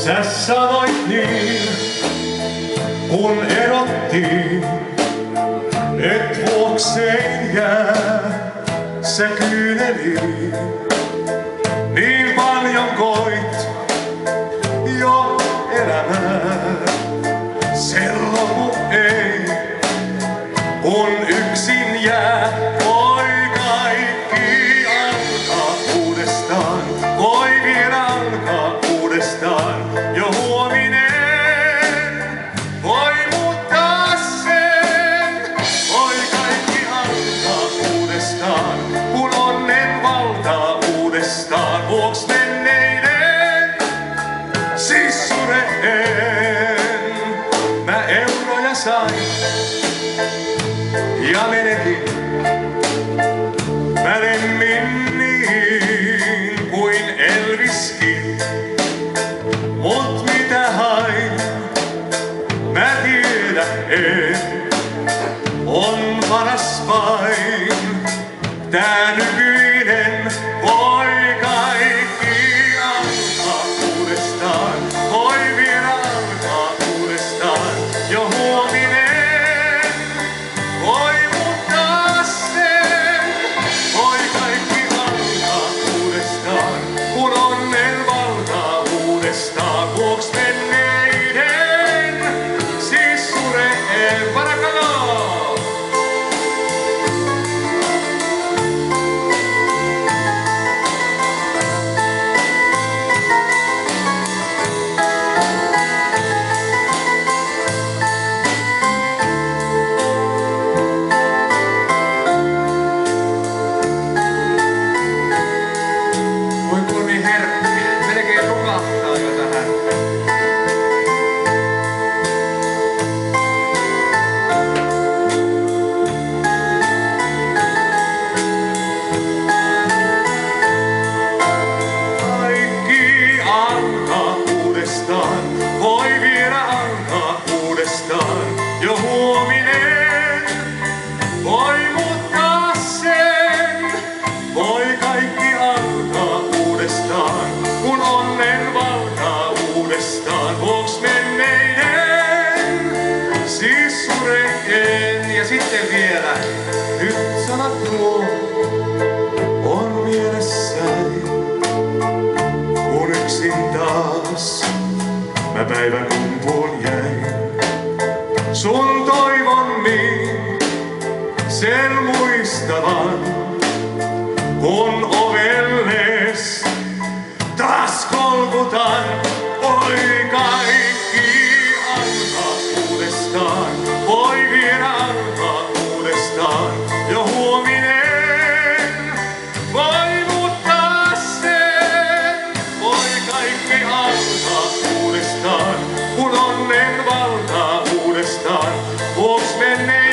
Sä sanoit niin, kun erottiin, et vuokseen jää, sä kyyneliin. Niin paljon koit jo elämää, se lopu ei, kun yksin jää. Voi kaikki alkaa uudestaan, voi vielä alkaa uudestaan. Jo huominen voi muuttaa sen, voi kaikki alkaa uudestaan, kun onnen valtaa uudestaan. Vuoks menneiden sissureen mä euroja sain ja menetin mä lemmin niin kuin Elviskin. Mut mitä hain, mä tiedä en, on paras vain tää nykyinen. Voi kaikki alkaa uudestaan, voi vielä alkaa uudestaan. Jo huominen voi muuttaa sen, voi kaikki alkaa uudestaan, kun onnen valtaa uudestaan. Vuoks menneiden sissureen parakanaa. Voi vielä alkaa uudestaan, jo huominen voi muuttaa sen. Voi kaikki alkaa uudestaan, kun onnen valtaa uudestaan. Vuoks menneiden sissureen. Ja sitten vielä nyt sanat nuo on mielessäni, kun yksin taas mä päivän kumpuun jäin. Sun toivon niin, sen muistavan, kun ovelles taas kolkutan. Voi kaikki alkaa uudestaan, voi vielä alkaa uudestaan. Jo huominen voi muuttaa sen, voi kaikki alkaa uudestaan, kun onnen valtaa uudestaan. Vuoks menneiden